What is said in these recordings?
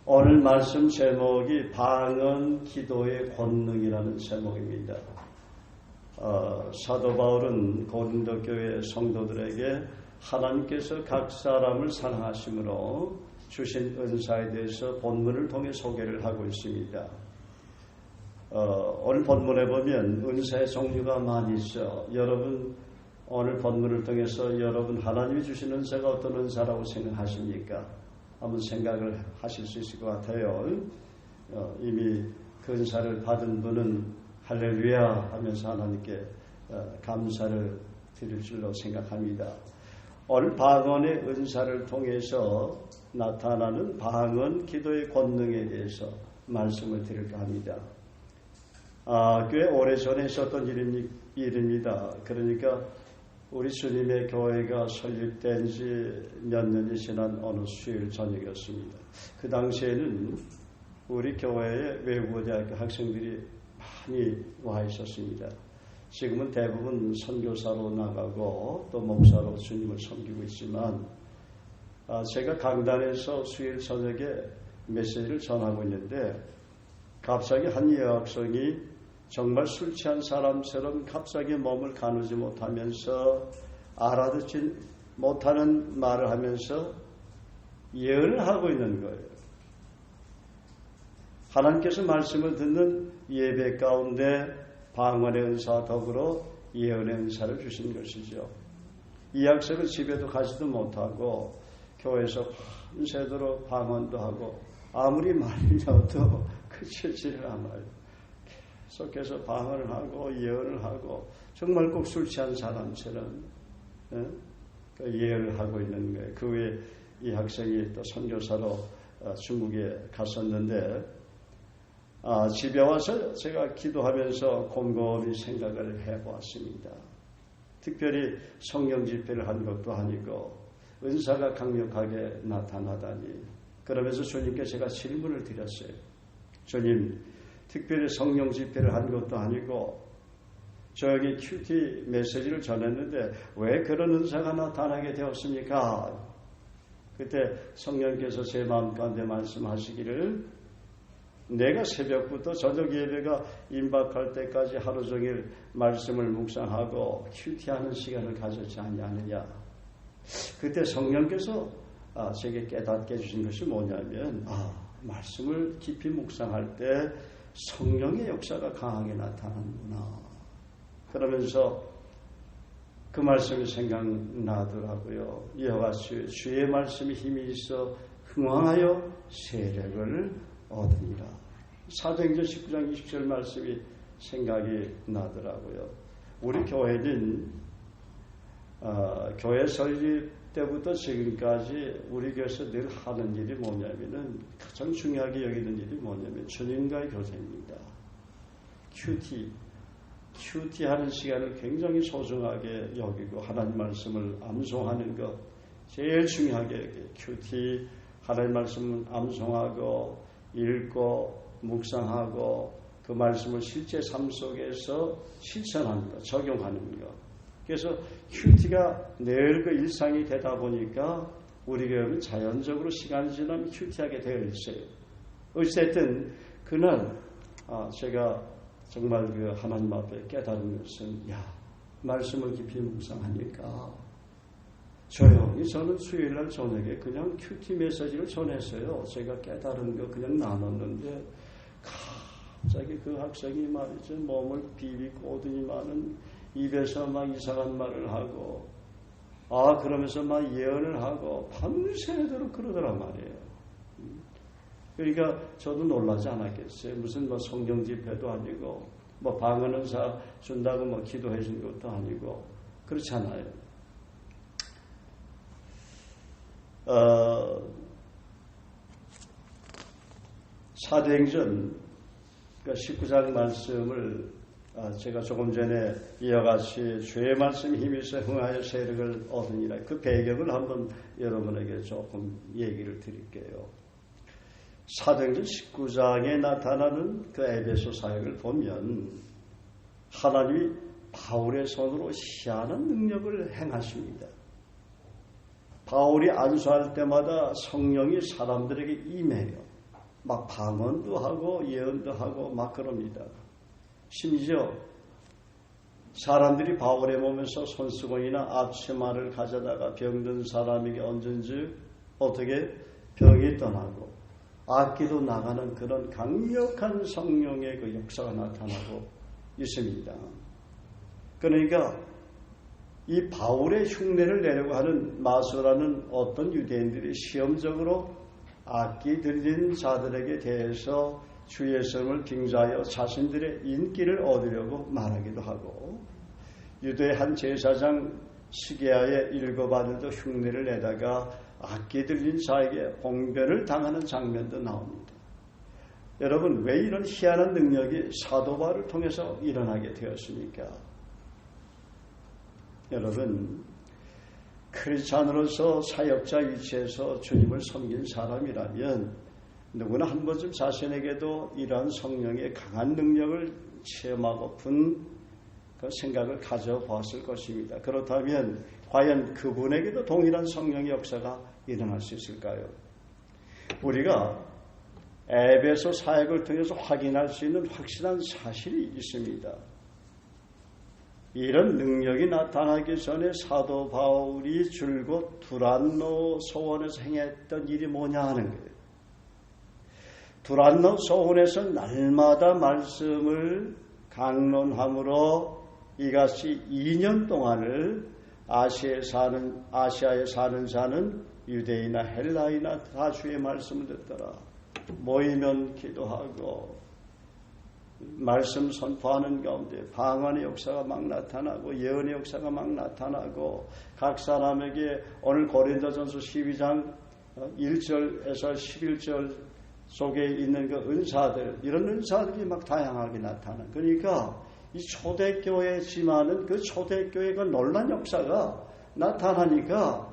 오늘 말씀 제목이 방언 기도의 권능이라는 제목입니다. 사도 바울은 고린도 교회 성도들에게 하나님께서 각 사람을 사랑하심으로 주신 은사에 대해서 본문을 통해 소개를 하고 있습니다. 오늘 본문에 보면 은사의 종류가 많이 있어. 여러분 오늘 본문을 통해서 여러분 하나님이 주신 은사가 어떤 은사라고 생각하십니까? 한번 생각을 하실 수 있을 것 같아요. 이미 그 은사를 받은 분은 할렐루야 하면서 하나님께 감사를 드릴 줄로 생각합니다. 오늘 방언의 은사를 통해서 나타나는 방언 기도의 권능에 대해서 말씀을 드릴까 합니다. 꽤 오래전에 있었던 일입니다. 그러니까 우리 주님의 교회가 설립된 지 몇 년이 지난 어느 수요일 저녁이었습니다. 그 당시에는 우리 교회에 외국어대학교 학생들이 많이 와 있었습니다. 지금은 대부분 선교사로 나가고 또 목사로 주님을 섬기고 있지만 제가 강단에서 수요일 저녁에 메시지를 전하고 있는데 갑자기 한 여학생이 정말 술 취한 사람처럼 갑자기 몸을 가누지 못하면서 알아듣지 못하는 말을 하면서 예언을 하고 있는 거예요. 하나님께서 말씀을 듣는 예배 가운데 방언의 은사와 더불어 예언의 은사를 주신 것이죠. 이 학생은 집에도 가지도 못하고 교회에서 밤새도록 방언도 하고 아무리 말려도 그치지를 않아요. 계속해서 방언을 하고 예언을 하고 정말 꼭 술 취한 사람처럼 예언을 하고 있는 거예요. 그 후에 이 학생이 또 선교사로 중국에 갔었는데 집에 와서 제가 기도하면서 곰곰이 생각을 해보았습니다. 특별히 성령 집회를 한 것도 아니고 은사가 강력하게 나타나다니. 그러면서 주님께 제가 질문을 드렸어요. 주님, 특별히 성령 집회를 한 것도 아니고 저에게 큐티 메시지를 전했는데 왜 그런 은사가 나타나게 되었습니까? 그때 성령께서 제 마음 가운데 말씀하시기를 내가 새벽부터 저녁 예배가 임박할 때까지 하루 종일 말씀을 묵상하고 큐티하는 시간을 가졌지 않느냐. 그때 성령께서 제게 깨닫게 해주신 것이 뭐냐면 말씀을 깊이 묵상할 때 성령의 역사가 강하게 나타나는구나. 그러면서 그 말씀이 생각나더라고요. 이와 같이 주의 말씀에 힘이 있어 흥왕하여 세력을 얻으니라. 사도행전 19장 20절 말씀이 생각이 나더라고요. 우리 교회는 교회 설립 때부터 지금까지 우리 교회에서 늘 하는 일이 뭐냐면은 가장 중요하게 여기는 일이 뭐냐면 주님과의 교제입니다. 큐티 하는 시간을 굉장히 소중하게 여기고 하나님 말씀을 암송하는 것 제일 중요하게 여기고 큐티 하나님 말씀을 암송하고 읽고 묵상하고 그 말씀을 실제 삶 속에서 실천하는 것, 적용하는 것. 그래서 큐티가 늘 그 일상이 되다 보니까 우리 교회는 자연적으로 시간이 지나면 큐티하게 되어 있어요. 어쨌든 그날 제가 정말 그 하나님 앞에 깨달은 것은 말씀을 깊이 묵상하니까 조용히 저는 수요일날 저녁에 그냥 큐티 메시지를 전했어요. 제가 깨달은 거 그냥 나눴는데 갑자기 그 학생이 말이죠. 몸을 비비고 오더니만은 입에서 막 이상한 말을 하고 그러면서 막 예언을 하고 밤새도록 그러더란 말이에요. 그러니까 저도 놀라지 않았겠어요. 무슨 성령 집회도 아니고 방언 은사 준다고 기도해 준 것도 아니고 그렇잖아요. 사도행전 19장 말씀을 제가 조금 전에 이와 같이 주의 말씀에 힘입어 흥하여 세력을 얻으니라. 그 배경을 한번 여러분에게 조금 얘기를 드릴게요. 사도행전 19장에 나타나는 그 에베소 사역을 보면 하나님이 바울의 손으로 희한한 능력을 행하십니다. 바울이 안수할 때마다 성령이 사람들에게 임해요. 막 방언도 하고 예언도 하고 막 그럽니다. 심지어 사람들이 바울의 몸에서 손수건이나 앞치마를 가져다가 병든 사람에게 얹은즉 어떻게 병이 떠나고 악기도 나가는 그런 강력한 성령의 그 역사가 나타나고 있습니다. 그러니까 이 바울의 흉내를 내려고 하는 마술하는 어떤 유대인들이 시험적으로 악기 들린 자들에게 대해서 주 예수님을 빙자하여 자신들의 인기를 얻으려고 말하기도 하고, 유대의 한 제사장 시게아의 일곱 아들도 흉내를 내다가 악기 들린 자에게 봉변을 당하는 장면도 나옵니다. 여러분, 왜 이런 희한한 능력이 사도 바울을 통해서 일어나게 되었습니까? 여러분, 크리스찬으로서 사역자 위치에서 주님을 섬긴 사람이라면 누구나 한 번쯤 자신에게도 이러한 성령의 강한 능력을 체험하고픈 그 생각을 가져보았을 것입니다. 그렇다면 과연 그분에게도 동일한 성령의 역사가 일어날 수 있을까요? 우리가 에베소 사역을 통해서 확인할 수 있는 확실한 사실이 있습니다. 이런 능력이 나타나기 전에 사도 바울이 줄곧 두란노 소원에서 행했던 일이 뭐냐 하는 거예요. 두란노 소원에서 날마다 말씀을 강론함으로 이같이 2년 동안을 아시아에 사는 자는 유대인이나 헬라이나 다 주의 말씀을 듣더라. 모이면 기도하고 말씀 선포하는 가운데 방언의 역사가 막 나타나고 예언의 역사가 막 나타나고 각 사람에게 오늘 고린도전서 12장 1절에서 11절 속에 있는 그 은사들, 이런 은사들이 막 다양하게 나타나는, 그러니까 이 초대교회지만은 그 초대교회가 놀란 역사가 나타나니까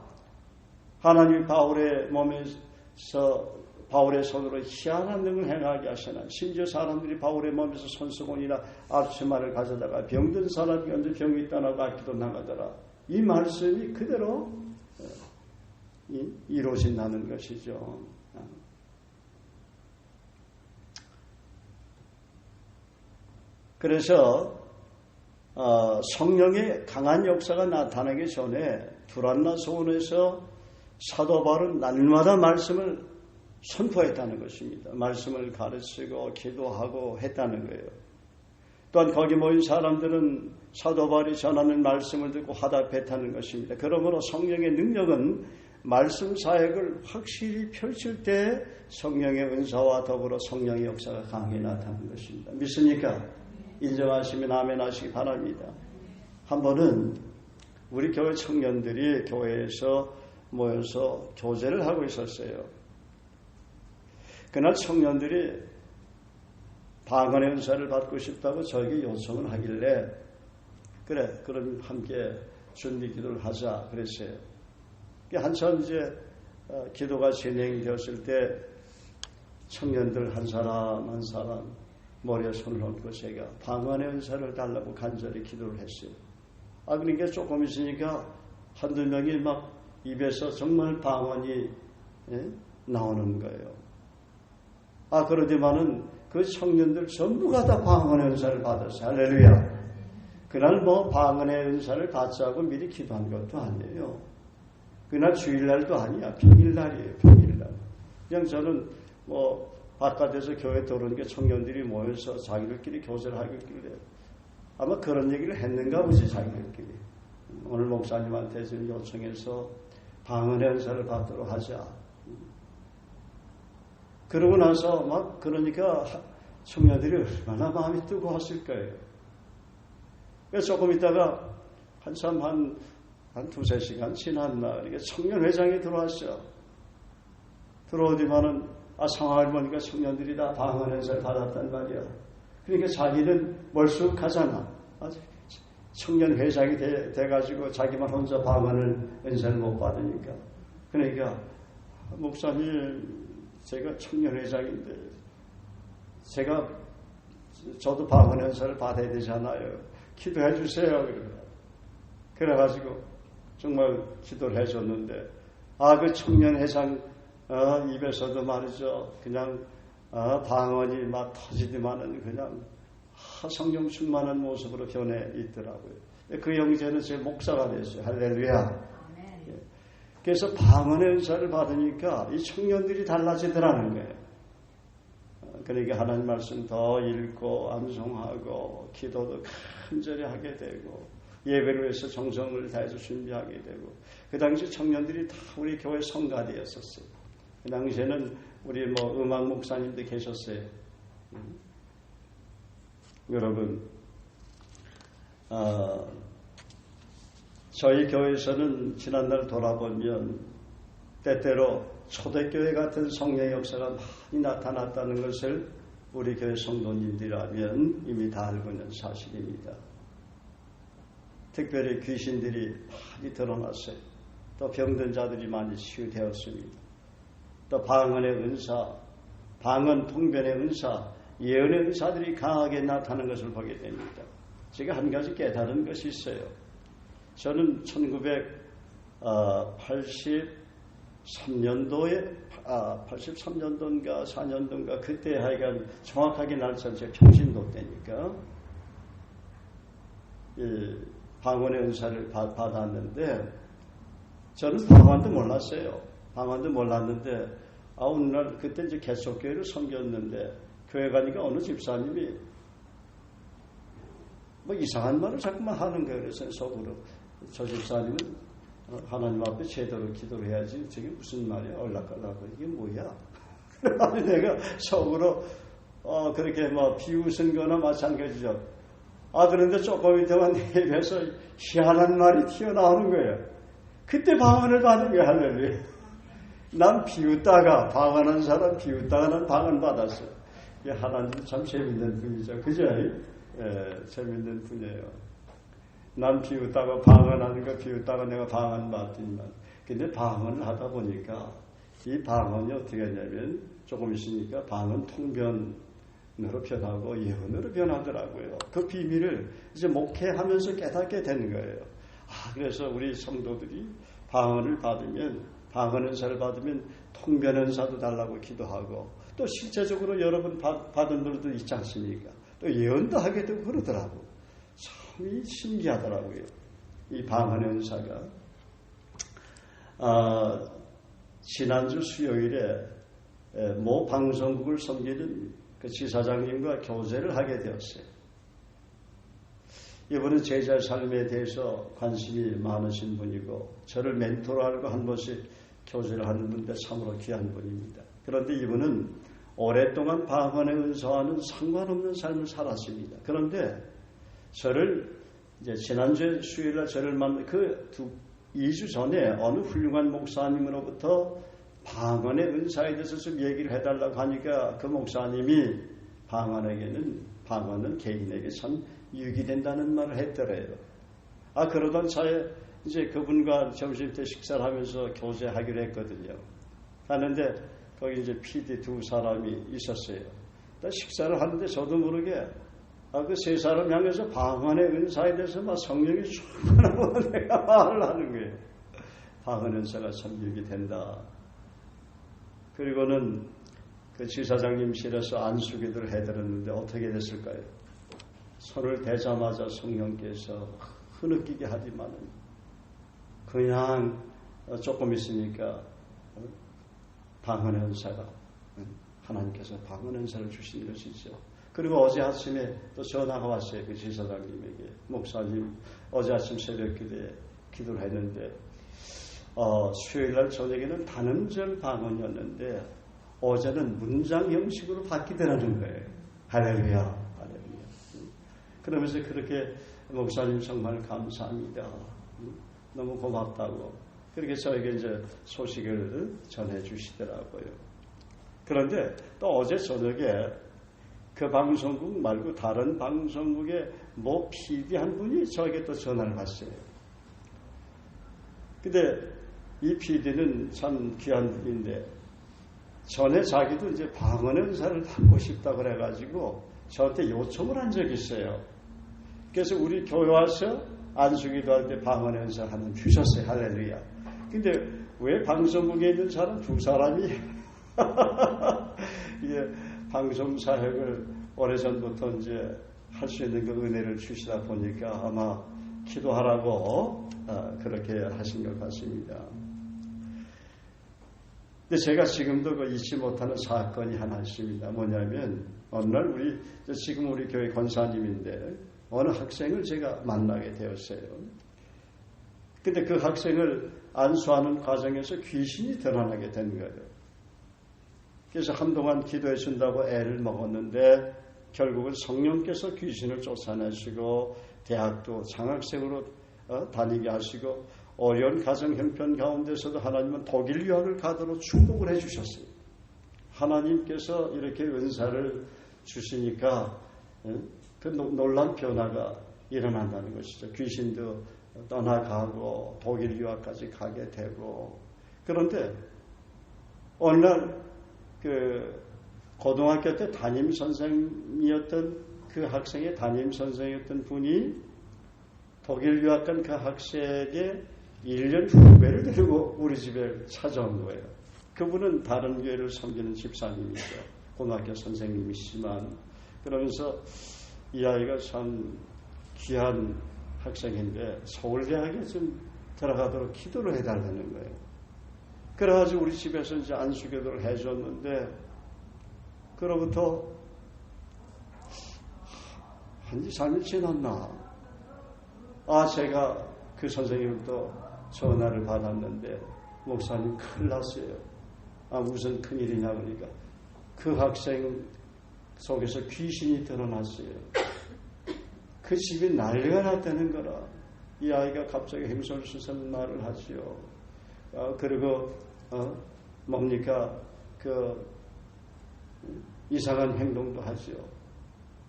하나님이 바울의 몸에서 바울의 손으로 희한한 능을 행하게 하시나, 심지어 사람들이 바울의 몸에서 손수건이나 앞치마를 가져다가 병든 사람이 언제 병이 떠나고 악기도 나가더라. 이 말씀이 그대로 이루어진다는 것이죠. 그래서 성령의 강한 역사가 나타나기 전에 두란노 소원에서 사도 바울은 날마다 말씀을 선포했다는 것입니다. 말씀을 가르치고 기도하고 했다는 거예요. 또한 거기 모인 사람들은 사도 바울이 전하는 말씀을 듣고 화답했다는 것입니다. 그러므로 성령의 능력은 말씀 사역을 확실히 펼칠 때 성령의 은사와 더불어 성령의 역사가 강하게 나타나는 것입니다. 믿습니까? 인정하시면 아멘 하시기 바랍니다. 한 번은 우리 교회 청년들이 교회에서 모여서 교제를 하고 있었어요. 그날 청년들이 방언의 은사를 받고 싶다고 저에게 요청을 하길래, 그래, 그럼 함께 준비 기도를 하자 그랬어요. 한참 이제 기도가 진행되었을 때 청년들 한 사람 한 사람 머리에 손을 얹고 제가 방언의 은사를 달라고 간절히 기도를 했어요. 그러니까 조금 있으니까 한두 명이 막 입에서 정말 방언이 나오는 거예요. 그러지만은 그 청년들 전부가 다 방언의 은사를 받았어요. 할렐루야. 그날 뭐 방언의 은사를 받자고 미리 기도한 것도 아니에요. 그날 주일날도 아니야. 평일날이에요. 평일날. 그냥 저는 뭐 바깥에서 교회 들어오니까 청년들이 모여서 자기들끼리 교제를 하길래 아마 그런 얘기를 했는가 보지, 자기들끼리. 오늘 목사님한테 지금 요청해서 방언의 은사를 받도록 하자. 그러고 나서 막 그러니까 청년들이 얼마나 마음이 뜨거웠을 거예요. 그래서 조금 있다가 한참 한 두세 시간 지난 날 이게 청년회장이 들어왔죠. 들어오더만은 상황을 보니까 청년들이 다 방언의 은사를 받았단 말이야. 그러니까 자기는 멀쑥하잖아. 청년회장이 돼가지고 자기만 혼자 방언을 은사를 못 받으니까. 그러니까 목사님, 제가 청년회장인데 저도 방언의 은사를 받아야 되잖아요. 기도해 주세요. 그래가지고 정말 기도를 해줬는데 그 청년회장 입에서도 말이죠. 그냥 방언이 막 터지지만은 그냥 성령 충만한 모습으로 변해 있더라고요. 그 형제는 제 목사가 됐어요. 할렐루야. 그래서 방언의 은사를 받으니까 이 청년들이 달라지더라는 거예요. 그러니까 하나님 말씀 더 읽고 암송하고 기도도 간절히 하게 되고 예배를 위해서 정성을 다해서 준비하게 되고 그 당시 청년들이 다 우리 교회 성가대였었어요. 그 당시에는 우리 음악 목사님도 계셨어요. 여러분 저희 교회에서는 지난날 돌아보면 때때로 초대교회 같은 성령의 역사가 많이 나타났다는 것을 우리 교회 성도님들이라면 이미 다 알고 있는 사실입니다. 특별히 귀신들이 많이 드러났어요. 또 병든 자들이 많이 치유되었습니다. 또 방언의 은사, 방언 통변의 은사, 예언의 은사들이 강하게 나타나는 것을 보게 됩니다. 제가 한 가지 깨달은 것이 있어요. 저는 1983년도에 83년도인가 4년도인가 그때 하여간 정확하게 날짜는 제 평신도 때니까 방언의 은사를 받았는데 저는 방언도 몰랐어요. 방언도 몰랐는데 어느 날 그때 이제 개척교회를 섬겼는데 교회 가니까 어느 집사님이 이상한 말을 자꾸만 하는 거예요. 그래서 속으로 저 집사님은 하나님 앞에 제대로 기도를 해야지 저게 무슨 말이야 얼락갈락하고 이게 뭐야. 아니 내가 속으로 그렇게 비웃은 거나 마찬가지죠. 그런데 조금 있다가 내 입에서 희한한 말이 튀어나오는 거예요. 그때 방언을 받은 거야. 할렐루야. 난 비웃다가 방언한 사람 비웃다가 난 방언 받았어요. 하나님 참 재밌는 분이죠. 그죠? 재밌는 분이에요. 난 비웃다가 방언하는 거 비웃다가 내가 방언 받더니만. 근데 방언을 하다 보니까 이 방언이 어떻게 하냐면 조금 있으니까 방언 통변으로 변하고 예언으로 변하더라고요. 그 비밀을 이제 목회하면서 깨닫게 되는 거예요. 그래서 우리 성도들이 방언을 받으면 방언 은사를 받으면 통변 은사도 달라고 기도하고 또 실제적으로 여러분 받은 분들도 있지 않습니까? 또 예언도 하게 되고 그러더라고. 참 신기하더라고요. 이 방언의 은사가. 지난주 수요일에 모 방송국을 섬기는 그 지사장님과 교제를 하게 되었어요. 이분은 제자 삶에 대해서 관심이 많으신 분이고 저를 멘토로 알고 한 번씩 교제를 하는 분인데 참으로 귀한 분입니다. 그런데 이분은 오랫동안 방언의 은사와는 상관없는 삶을 살았습니다. 그런데 저를 이제 지난주 수요일날 저를 만난 그 2주 전에 어느 훌륭한 목사님으로부터 방언의 은사에 대해서 좀 얘기를 해달라고 하니까 그 목사님이 방언은 개인에게 참 유익이 된다는 말을 했더래요. 그러던 차에 이제 그분과 점심때 식사를 하면서 교제하기로 했거든요. 하는데 거기 이제 PD 두 사람이 있었어요. 식사를 하는데 저도 모르게 그 세 사람 향해서 방언의 은사에 대해서 막 성령이 충만하고 내가 말을 하는 거예요. 방언 은사가 참 유익이 된다. 그리고는 그 지사장님실에서 안수기도를 해드렸는데 어떻게 됐을까요? 손을 대자마자 성령께서 흐느끼게 하지만은 그냥 조금 있으니까 방언의 은사가 하나님께서 방언의 은사를 주신 것이죠. 그리고 어제 아침에 또 전화가 왔어요. 그 지사장님에게. 목사님 어제 아침 새벽 기도에 기도를 했는데 수요일날 저녁에는 단음절 방언이었는데 어제는 문장 형식으로 바뀌더라는 거예요. 할렐루야. 할렐루야. 그러면서 그렇게 목사님 정말 감사합니다. 너무 고맙다고 그렇게 저에게 이제 소식을 전해 주시더라고요. 그런데 또 어제 저녁에 그 방송국 말고 다른 방송국의 모 PD 한 분이 저에게 또 전화를 왔어요. 근데 이 PD는 참 귀한 분인데 전에 자기도 이제 방언의 은사를 받고 싶다고 그래가지고 저한테 요청을 한 적이 있어요. 그래서 우리 교회 와서 안수기도 할 때 방언의 은사 한번 주셨어요. 할렐루야. 근데 왜 방송국에 있는 사람 두 사람이 이게 방송 사역을 오래전부터 이제 할 수 있는 그 은혜를 주시다 보니까 아마 기도하라고 그렇게 하신 것 같습니다. 근데 제가 지금도 그 잊지 못하는 사건이 하나 있습니다. 뭐냐면 어느 날 지금 우리 교회 권사님인데 어느 학생을 제가 만나게 되었어요. 근데 그 학생을 안수하는 과정에서 귀신이 드러나게 된 거예요. 그래서 한동안 기도해 준다고 애를 먹었는데 결국은 성령께서 귀신을 쫓아내시고 대학도 장학생으로 다니게 하시고 어려운 가정 형편 가운데서도 하나님은 독일 유학을 가도록 축복을 해주셨어요. 하나님께서 이렇게 은사를 주시니까 그 놀라운 변화가 일어난다는 것이죠. 귀신도 떠나가고 독일 유학까지 가게 되고. 그런데 어느 날 그 고등학교 때 담임 선생이었던 그 학생의 담임 선생이었던 분이 독일 유학 간 그 학생의 1년 후배를 데리고 우리 집에 찾아온 거예요. 그분은 다른 교회를 섬기는 집사님이죠. 고등학교 선생님이시지만 그러면서 이 아이가 참 귀한 학생인데 서울대학에 좀 들어가도록 기도를 해달라는 거예요. 그래가지고 우리 집에서 이제 안수기도를 해줬는데 그로부터 한 2, 3일 지났나? 제가 그 선생님부터 전화를 받았는데 목사님 큰일 났어요. 무슨 큰일이냐 그러니까 그 학생 속에서 귀신이 드러났어요. 그 집이 난리가 났다는 거라. 이 아이가 갑자기 행설수설 말을 하지요. 그리고 뭡니까 그 이상한 행동도 하지요.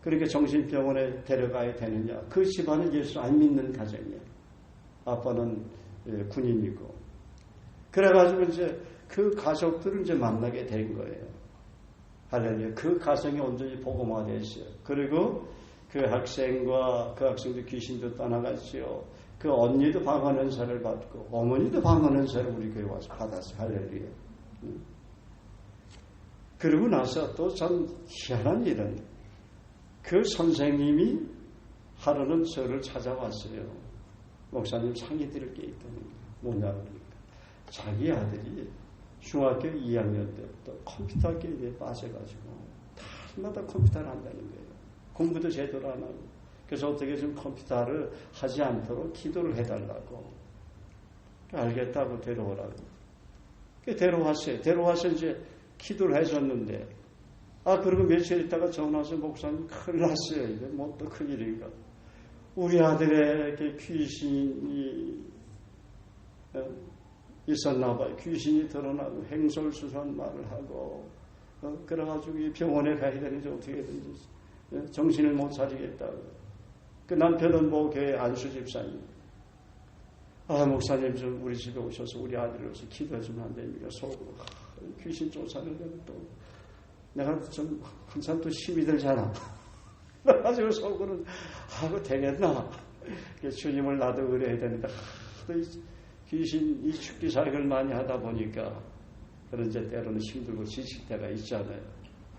그러니까 정신병원에 데려가야 되느냐. 그 집안은 예수 안 믿는 가정이에요. 아빠는 군인이고. 그래가지고 이제 그 가족들을 이제 만나게 된 거예요. 할렐루야. 그 가정이 온전히 복음화됐어요. 그리고 그 학생과 그 학생도 귀신도 떠나갔지요. 그 언니도 방언 은사를 받고 어머니도 방언 은사를 우리 교회 와서 받았어요. 할렐루야. 그러고 나서 또 참 희한한 일은 그 선생님이 하루는 저를 찾아왔어요. 목사님 상의 드릴 게 있다는 거예요. 뭐냐 그러니까 자기 아들이 중학교 2학년 때부터 컴퓨터 게임에 빠져가지고 날마다 컴퓨터를 한다는 거예요. 공부도 제대로 안 하고. 그래서 어떻게 좀 컴퓨터를 하지 않도록 기도를 해달라고. 알겠다고 데려오라고. 데려왔어요. 데려와서 이제 기도를 해줬는데 그리고 며칠 있다가 전화 와서 목사님 큰일 났어요. 이게 뭐 또 큰일인가. 우리 아들에게 귀신이 있었나 봐요. 귀신이 드러나고 행설수설 말을 하고 그래가지고 병원에 가야 되는지 어떻게든지 정신을 못 차리겠다고. 그 남편은 뭐 교회 안수 집사님. 목사님 좀 우리 집에 오셔서 우리 아들로서 기도해 주면 안 됩니까? 속으로 귀신 쫓아내려고 또 내가 좀 항상 또 힘이 들잖아. 그래가지고 속으로는 그거 되겠나? 주님을 나도 의뢰해야 되는데 귀신 이 축기 사역을 많이 하다 보니까 그런 이제 때로는 힘들고 지칠 때가 있잖아요.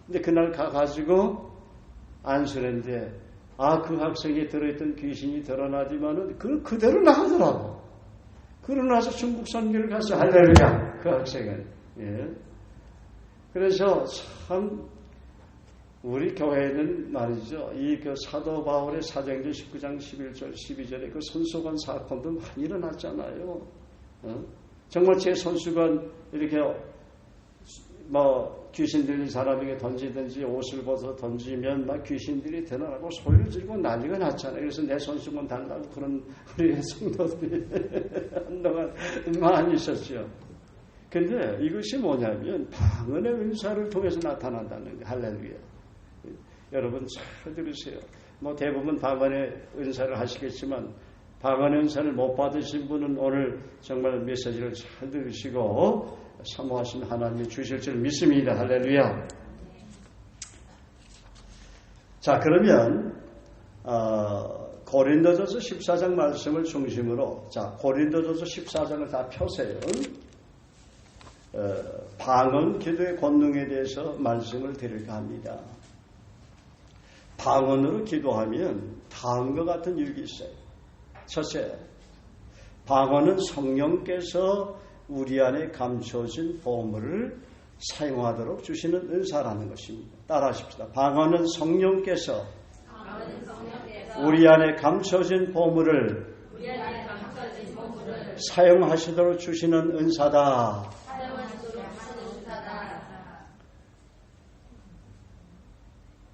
근데 그날 가가지고 안수를 했는데 그 학생이 들어있던 귀신이 드러나지만은 그대로 나가더라고. 그러고 나서 중국 선교를 가서 할렐루야. 그 학생은. 예. 그래서 참 우리 교회는 말이죠. 이 그 사도 바울의 사도행전 19장 11절 12절에 그 손수건 사건도 많이 일어났잖아요. 정말 제 손수건 이렇게 뭐 귀신 들린 사람에게 던지든지 옷을 벗어 던지면 막 귀신들이 드러나고 소리를 지르고 난리가 났잖아요. 그래서 내 손수건 달라고 그런 우리 성도들이 한동안 많이 있었죠. 근데 이것이 뭐냐면 방언의 은사를 통해서 나타난다는 거예요. 할렐루야. 여러분 잘 들으세요. 뭐 대부분 방언의 은사를 하시겠지만 방언의 은사를 못 받으신 분은 오늘 정말 메시지를 잘 들으시고 사모하신 하나님이 주실 줄 믿습니다. 할렐루야. 자, 그러면 고린도전서 14장 말씀을 중심으로 고린도전서 14장을 다 펴세요. 방언 기도의 권능에 대해서 말씀을 드릴까 합니다. 방언으로 기도하면 다음과 같은 유익이 있어요. 첫째, 방언은 성령께서 우리 안에 감춰진 보물을 사용하도록 주시는 은사라는 것입니다. 따라하십시다. 방언은 성령께서 우리 안에 감춰진 보물을 사용하시도록 주시는 은사다.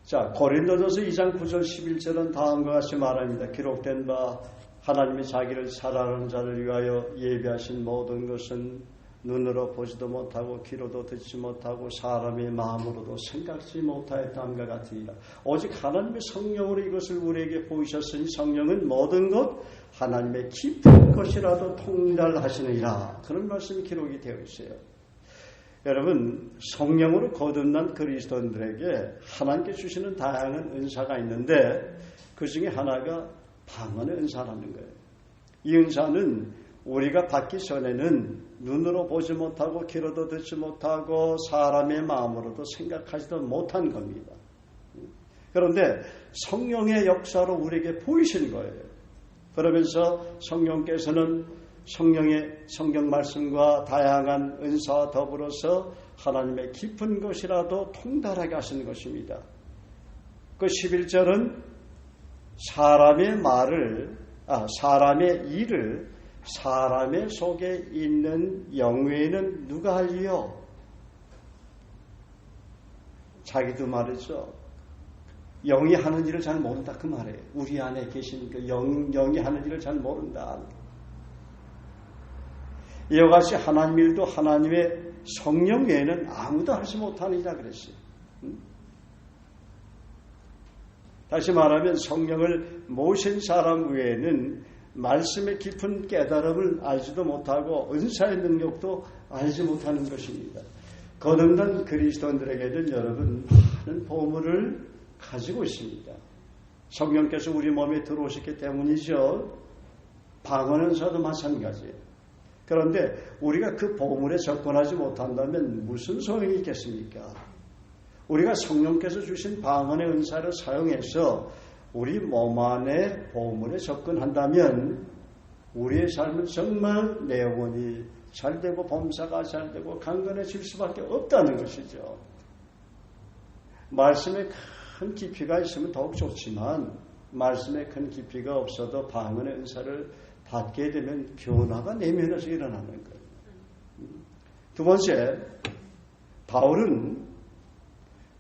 자, 고린도전서 2장 9절 11절은 다음과 같이 말합니다. 기록된 바 하나님이 자기를 사랑하는 자를 위하여 예비하신 모든 것은 눈으로 보지도 못하고 귀로도 듣지 못하고 사람의 마음으로도 생각지 못하였다함과 같으니라. 오직 하나님의 성령으로 이것을 우리에게 보이셨으니 성령은 모든 것 하나님의 깊은 것이라도 통달하시느니라. 그런 말씀이 기록이 되어 있어요. 여러분, 성령으로 거듭난 그리스도인들에게 하나님께 주시는 다양한 은사가 있는데 그 중에 하나가 방언의 은사라는 거예요. 이 은사는 우리가 받기 전에는 눈으로 보지 못하고 귀로도 듣지 못하고 사람의 마음으로도 생각하지도 못한 겁니다. 그런데 성령의 역사로 우리에게 보이신 거예요. 그러면서 성령께서는 성경 말씀과 다양한 은사와 더불어서 하나님의 깊은 것이라도 통달하게 하시는 것입니다. 그 11절은 사람의 일을 사람의 속에 있는 영외에는 누가 알리요? 자기도 말이죠. 영이 하는 일을 잘 모른다 그 말이에요. 우리 안에 계신 그 영이 하는 일을 잘 모른다. 이와 같이 하나님 일도 하나님의 성령 외에는 아무도 하지 못하느니라 그랬어요. 다시 말하면 성령을 모신 사람 외에는 말씀의 깊은 깨달음을 알지도 못하고 은사의 능력도 알지 못하는 것입니다. 거듭난 그리스도인들에게는 여러분 많은 보물을 가지고 있습니다. 성령께서 우리 몸에 들어오셨기 때문이죠. 방언 은사도 마찬가지예요. 그런데 우리가 그 보물에 접근하지 못한다면 무슨 소용이 있겠습니까? 우리가 성령께서 주신 방언의 은사를 사용해서 우리 몸 안에 보물에 접근한다면 우리의 삶은 정말 내 영혼이 잘되고 범사가 잘되고 강건해질 수밖에 없다는 것이죠. 말씀에 큰 깊이가 있으면 더욱 좋지만 말씀에 큰 깊이가 없어도 방언의 은사를 받게 되면 변화가 내면에서 일어나는 거예요. 두 번째, 바울은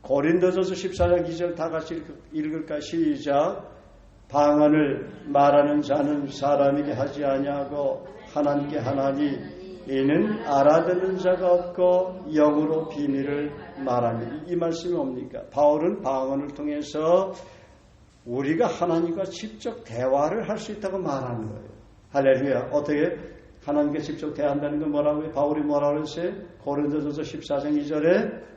고린도전서 14장 2절 다 같이 읽을까? 시작. 방언을 말하는 자는 사람에게 하지 아니하고 하나님께 하나니 이는 알아듣는 자가 없고 영으로 비밀을 말하니. 이 말씀이 뭡니까? 바울은 방언을 통해서 우리가 하나님과 직접 대화를 할 수 있다고 말하는 거예요. 할렐루야. 어떻게 하나님께 직접 대화한다는 건 뭐라고 해요? 바울이 뭐라고 했어요? 고린도전서 14장 2절에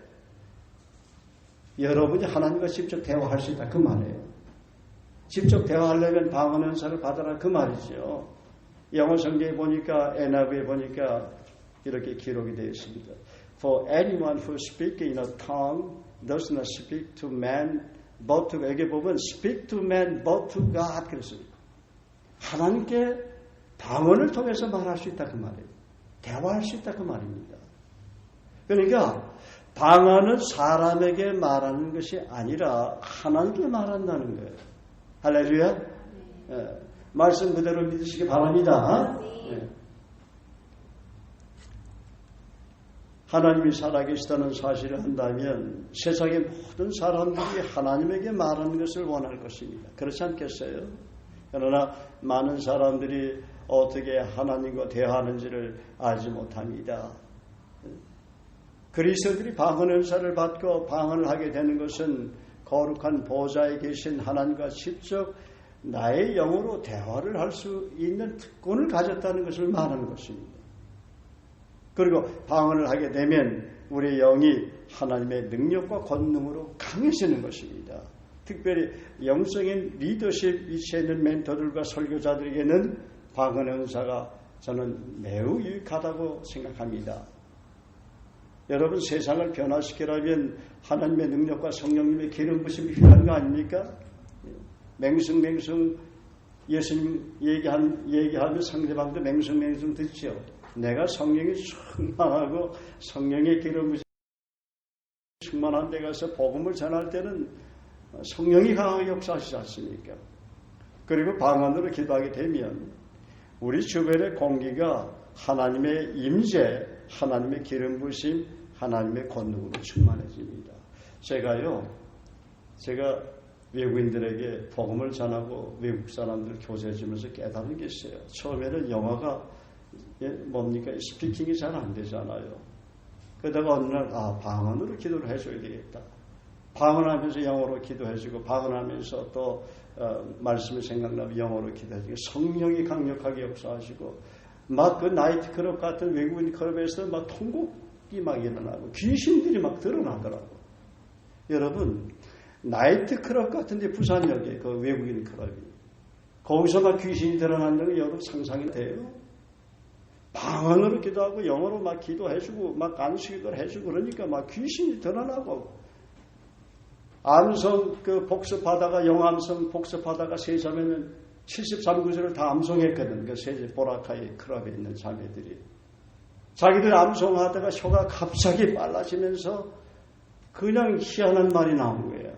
여러분이 하나님과 직접 대화할 수 있다 그 말이에요. 직접 대화하려면 방언 은사를 받아라 그 말이죠. 영어 성경에 보니까 NIV에 보니까 이렇게 기록이 되어 있습니다. For anyone who speaks in a tongue does not speak to man but to God. 여기 보면 speak to man but to God 그랬어요. 하나님께 방언을 통해서 말할 수 있다 그 말이에요. 대화할 수 있다 그 말입니다. 그러니까 방언은 사람에게 말하는 것이 아니라 하나님께 말한다는 거예요. 할렐루야. 네. 말씀 그대로 믿으시기 바랍니다. 네. 하나님이 살아계시다는 사실을 한다면 세상의 모든 사람들이 하나님에게 말하는 것을 원할 것입니다. 그렇지 않겠어요? 그러나 많은 사람들이 어떻게 하나님과 대화하는지를 알지 못합니다. 그리스도인들이 방언 은사를 받고 방언을 하게 되는 것은 거룩한 보좌에 계신 하나님과 직접 나의 영으로 대화를 할 수 있는 특권을 가졌다는 것을 말하는 것입니다. 그리고 방언을 하게 되면 우리의 영이 하나님의 능력과 권능으로 강해지는 것입니다. 특별히 영성인 리더십 위치에 있는 멘토들과 설교자들에게는 방언의 은사가 저는 매우 유익하다고 생각합니다. 여러분 세상을 변화시키려면 하나님의 능력과 성령님의 기름 부심이 필요한 거 아닙니까? 맹숭맹숭 예수님 얘기하면 상대방도 맹숭맹숭 듣죠. 내가 성령이 충만하고 성령의 기름 부심 충만한 데 가서 복음을 전할 때는 성령이 강하게 역사하시지 않습니까? 그리고 방언으로 기도하게 되면 우리 주변의 공기가 하나님의 임재, 하나님의 기름 부심, 하나님의 권능으로 충만해집니다. 제가 외국인들에게 복음을 전하고 외국 사람들 교제해주면서 깨달은 게 있어요. 처음에는 영어가 뭡니까? 스피킹이 잘 안 되잖아요. 그러다가 어느 날 방언으로 기도를 해줘야 되겠다. 방언하면서 영어로 기도해주고 방언하면서 또 말씀이 생각나면 영어로 기도해주고 성령이 강력하게 역사하시고 막 그 나이트클럽 같은 외국인 클럽에서 막 통곡이 막 일어나고 귀신들이 막 드러나더라고. 여러분 나이트클럽 같은데 부산역에 그 외국인 클럽이 거기서 막 귀신이 드러난다는 게 여러분 상상이 돼요? 방언으로 기도하고 영어로 막 기도해주고 막 안수기도를 해주고 그러니까 막 귀신이 드러나고 암송 그 복습하다가 영암성 복습하다가 세자매는 73구절을 다 암송했거든. 그 세제 보라카이 클럽에 있는 자매들이 자기들 암송하다가 혀가 갑자기 빨라지면서 그냥 희한한 말이 나온 거예요.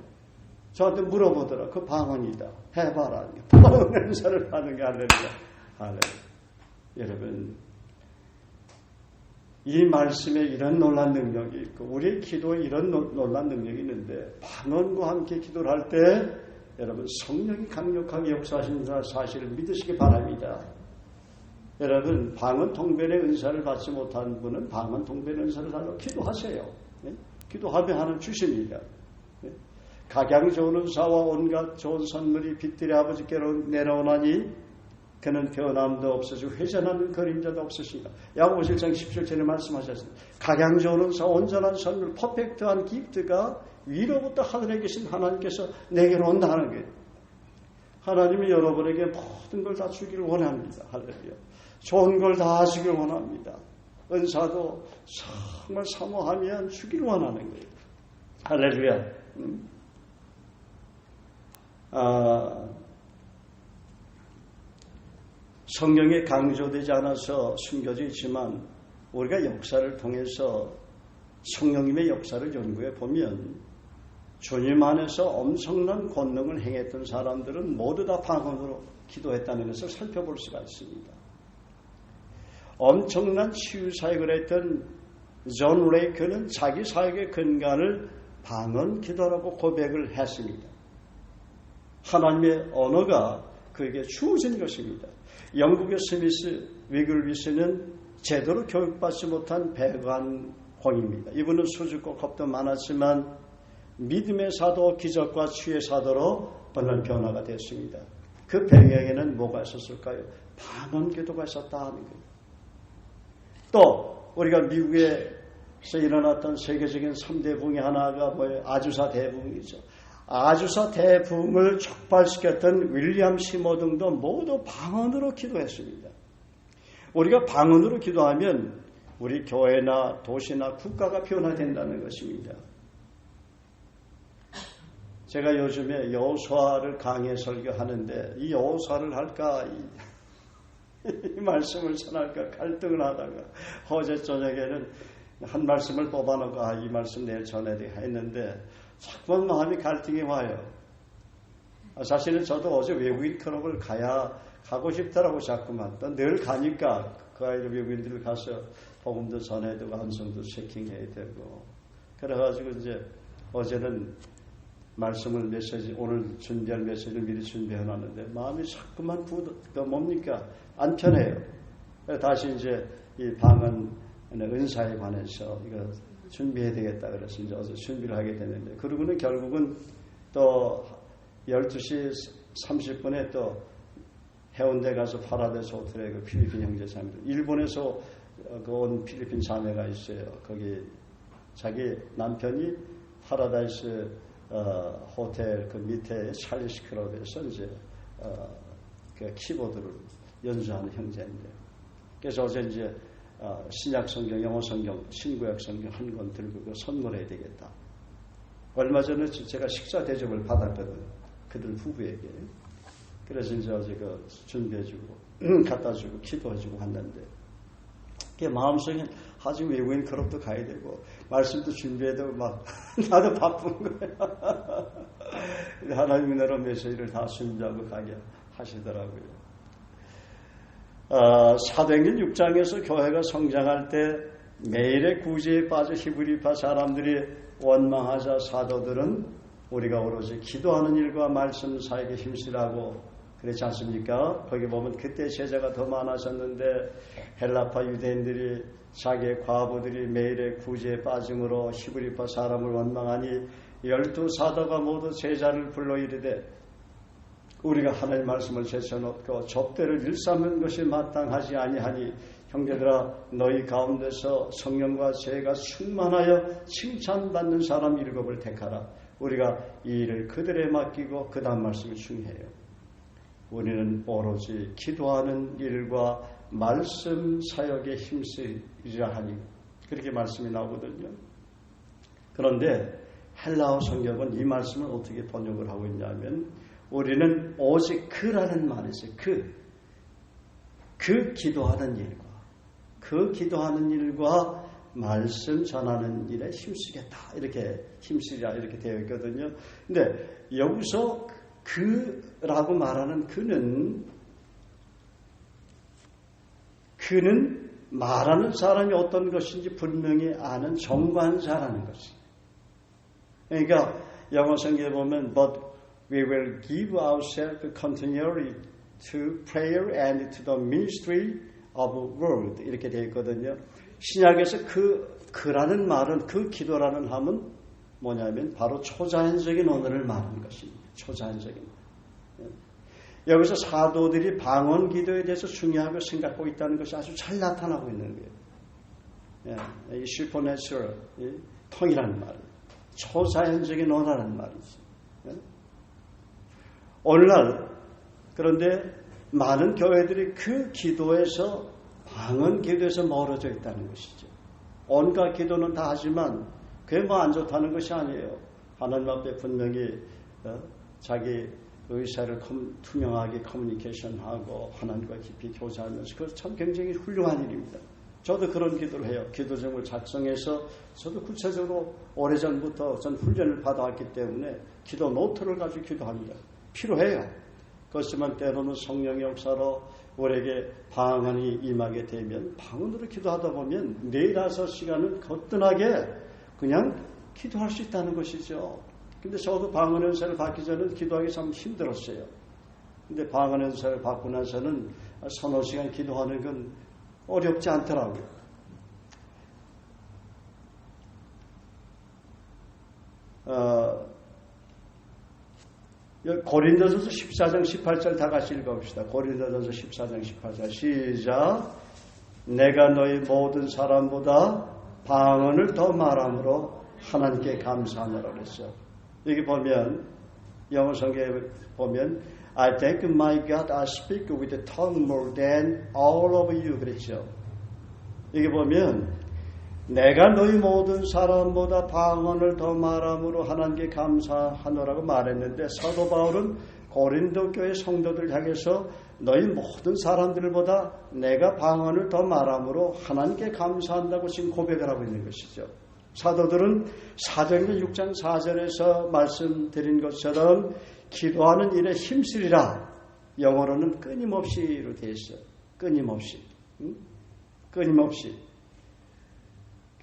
저한테 물어보더라. 그 방언이다. 해봐라. 방언 행사를 하는 게 할렐루야. 할렐루야. 여러분 이 말씀에 이런 놀란 능력이 있고 우리의 기도에 이런 놀란 능력이 있는데 방언과 함께 기도를 할 때 여러분 성령이 강력하게 역사하시는 사실을 믿으시기 바랍니다. 여러분 방언 통변의 은사를 받지 못한 분은 방언 통변의 은사를 달라고 기도하세요. 네? 기도하면 하나님 주십니다. 네? 각양 좋은 은사와 온갖 좋은 선물이 빛들이 아버지께로 내려오나니 그는 변함도 없으시고 회전하는 그림자도 없으시다. 야고보서 1장 17절에 말씀하셨습니다. 각양 좋은 은사 온전한 선물 퍼펙트한 기프트가 위로부터 하늘에 계신 하나님께서 내게로 온다는 거예요. 하나님이 여러분에게 모든 걸 다 주기를 원합니다. 할렐루야. 좋은 걸 다 하시기를 원합니다. 은사도 정말 사모하면 주기를 원하는 거예요. 할렐루야. 성경에 강조되지 않아서 숨겨져 있지만 우리가 역사를 통해서 성령님의 역사를 연구해 보면 주님 안에서 엄청난 권능을 행했던 사람들은 모두 다 방언으로 기도했다는 것을 살펴볼 수가 있습니다. 엄청난 치유 사역을 했던 존 레이크는 자기 사역의 근간을 방언 기도라고 고백을 했습니다. 하나님의 언어가 그에게 주어진 것입니다. 영국의 스미스 위글비스는 제대로 교육받지 못한 배관공입니다. 이분은 수줍고 겁도 많았지만 믿음의 사도, 기적과 치유의 사도로 오늘 변화가 됐습니다. 그 배경에는 뭐가 있었을까요? 방언 기도가 있었다 하는 거예요. 또 우리가 미국에서 일어났던 세계적인 3대 붕의 하나가 뭐예요? 아주사 대붕이죠. 아주사 대붕을 촉발시켰던 윌리엄 시모 등도 모두 방언으로 기도했습니다. 우리가 방언으로 기도하면 우리 교회나 도시나 국가가 변화된다는 것입니다. 제가 요즘에 여호수아를 강해 설교하는데 이 여호수아를 할까 이 말씀을 전할까 갈등을 하다가 어제 저녁에는 한 말씀을 뽑아놓고 이 말씀 내일 전해야 돼 했는데 자꾸만 마음이 갈등이 와요. 사실은 저도 어제 외국인 클럽을 가고 싶더라고 자꾸만. 늘 가니까 그 아이들 외국인들 가서 복음도 전해야 되고 함성도 체킹해야 되고 그래가지고 이제 어제는 말씀을 오늘 준비할 메시지를 미리 준비해놨는데 마음이 자꾸만 뭡니까? 안 편해요. 다시 이제 이 방언 은사에 관해서 이거 준비해야 되겠다 그래서 이제 어제 준비를 하게 되는데 그러고는 결국은 또 12시 30분에 또 해운대 가서 파라데스 호텔에 그 필리핀 형제 자매들 일본에서 온 필리핀 자매가 있어요. 거기 자기 남편이 파라다이스 호텔 그 밑에 찰리스 클럽에서 이제 그 키보드를 연주하는 형제인데 그래서 어제 이제 신약 성경, 영어 성경, 신구약 성경 한 권 들고 선물해야 되겠다. 얼마 전에 제가 식사 대접을 받았거든. 그들 부부에게. 그래서 이제 어제 준비해주고 갖다주고 기도해주고 왔는데 마음속에 아주 외국인 클럽도 가야 되고 말씀도 준비해도 막 나도 바쁜 거야. 하나님이 나라 메시지를 다 준비하고 가게 하시더라고요. 사도행전 6장에서 교회가 성장할 때 매일의 구제에 빠져 히브리파 사람들이 원망하자 사도들은 우리가 오로지 기도하는 일과 말씀 사역에 힘쓰라고 그렇지 않습니까? 거기 보면 그때 제자가 더 많아졌는데 헬라파 유대인들이 자기의 과부들이 매일의 구제에 빠짐으로 히브리파 사람을 원망하니 12사도가 모두 제자를 불러 이르되 우리가 하나님의 말씀을 제쳐놓고 접대를 일삼는 것이 마땅하지 아니하니 형제들아 너희 가운데서 성령과 죄가 충만하여 칭찬받는 사람 7을 택하라. 우리가 이 일을 그들에 맡기고 그 다음 말씀이 중요해요. 우리는 오로지 기도하는 일과 말씀 사역에 힘쓰리라 하니 그렇게 말씀이 나오거든요. 그런데 헬라어 성경은 이 말씀을 어떻게 번역을 하고 있냐면 우리는 오직 그라는 말이 있어요. 그 기도하는 일과 기도하는 일과 말씀 전하는 일에 힘쓰겠다. 이렇게 힘쓰리라 이렇게 되어 있거든요. 근데 여기서 그라고 말하는 그는 말하는 사람이 어떤 것인지 분명히 아는 정관사라는 것입니다. 그러니까 영어 성경에 보면 But we will give ourselves continually to prayer and to the ministry of word 이렇게 되어 있거든요. 신약에서 그라는 말은 그 기도라는 함은 뭐냐면 바로 초자연적인 언어를 말하는 것입니다. 초자연적인 여기서 사도들이 방언 기도에 대해서 중요하게 생각하고 있다는 것이 아주 잘 나타나고 있는 거예요. 이 슈퍼내추럴 통이라는 말은 초자연적인 언어라는 말이지. 오늘날 그런데 많은 교회들이 그 기도에서 방언 기도에서 멀어져 있다는 것이죠. 온갖 기도는 다 하지만 그게 뭐 안 좋다는 것이 아니에요. 하나님 앞에 분명히 자기 의사를 투명하게 커뮤니케이션하고 하나님과 깊이 교제하면서 그것 참 굉장히 훌륭한 일입니다. 저도 그런 기도를 해요. 기도 제목을 작성해서 저도 구체적으로 오래전부터 전 훈련을 받아왔기 때문에 기도 노트를 가지고 기도합니다. 필요해요. 그렇지만 때로는 성령의 역사로 우리에게 방언이 임하게 되면 방언으로 기도하다 보면 4-5시간은 거뜬하게 그냥 기도할 수 있다는 것이죠. 근데 저도 방언 연세를 받기 전에 기도하기 참 힘들었어요. 근데 방언 연세를 받고 나서는 3-4시간 기도하는 건 어렵지 않더라고요. 고린도전서 14장 18절 다 같이 읽어봅시다. 고린도전서 14장 18절 시작. 내가 너희 모든 사람보다 방언을 더 말함으로 하나님께 감사하노라 그랬어요. 여기 보면 영어 성경에 보면 I thank my God I speak with the tongue more than all of you 그랬죠. 여기 보면 내가 너희 모든 사람보다 방언을 더 말함으로 하나님께 감사하노라고 말했는데 사도 바울은 고린도 교회 성도들 향해서 너희 모든 사람들보다 내가 방언을 더 말함으로 하나님께 감사한다고 지금 고백을 하고 있는 것이죠. 사도들은 사도행전 6장 4절에서 말씀드린 것처럼 기도하는 일에 힘쓰리라. 영어로는 끊임없이로 되어 있어요. 끊임없이. 끊임없이.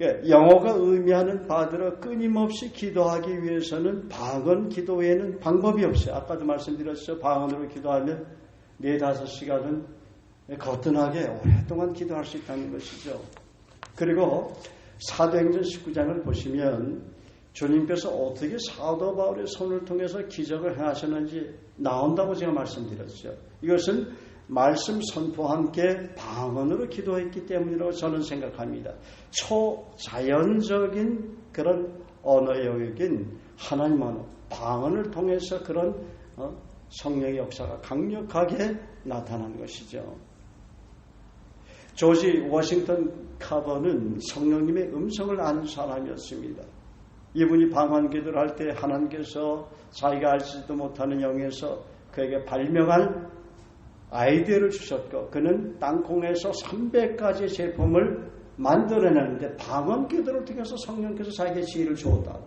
영어가 의미하는 바대로 끊임없이 기도하기 위해서는 방언 기도 외에는 방법이 없어요. 아까도 말씀드렸죠. 방언으로 기도하면 4-5시간은 거뜬하게 오랫동안 기도할 수 있다는 것이죠. 그리고 사도행전 19장을 보시면 주님께서 어떻게 사도 바울의 손을 통해서 기적을 행하셨는지 나온다고 제가 말씀드렸죠. 이것은 말씀 선포와 함께 방언으로 기도했기 때문이라고 저는 생각합니다. 초자연적인 그런 언어 영역인 하나님 언어, 방언을 통해서 그런 성령의 역사가 강력하게 나타난 것이죠. 조지 워싱턴 카버는 성령님의 음성을 아는 사람이었습니다. 이분이 방언 기도를 할 때 하나님께서 자기가 알지도 못하는 영에서 그에게 발명할 아이디어를 주셨고, 그는 땅콩에서 300가지 제품을 만들어내는데 방언 기도를 통해서 성령께서 자기의 지혜를 주었다.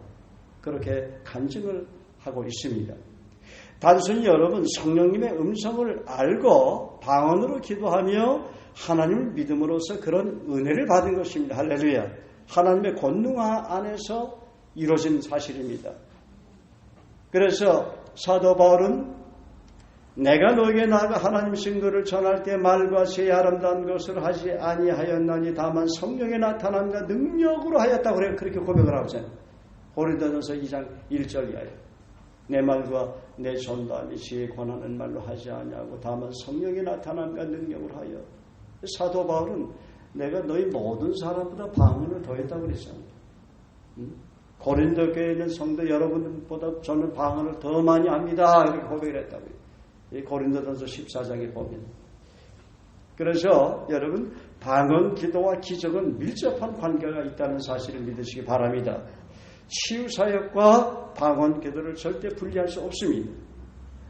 그렇게 간증을 하고 있습니다. 단순히 여러분 성령님의 음성을 알고 방언으로 기도하며 하나님을 믿음으로써 그런 은혜를 받은 것입니다. 할렐루야. 하나님의 권능 안에서 이루어진 사실입니다. 그래서 사도 바울은 내가 너에게 나아가 하나님 증거를 전할 때 말과 새 아름다운 것을 하지 아니하였나니 다만 성령의 나타남과 능력으로 하였다고 그렇게 고백을 하고 있잖아요. 고린도전서 2장 1절 이하에 내 말과 내 전담이 지혜 권하는 말로 하지 아니하고 다만 성령의 나타남과 능력으로 하여. 사도 바울은 내가 너희 모든 사람보다 방언을 더했다고 그랬잖아요. 고린도 교회에 있는 성도 여러분보다 저는 방언을 더 많이 합니다. 이렇게 고백을 했다고요. 이 고린도전서 14장에 보면. 그래서 여러분 방언 기도와 기적은 밀접한 관계가 있다는 사실을 믿으시기 바랍니다. 치유사역과 방언 기도를 절대 분리할 수 없습니다.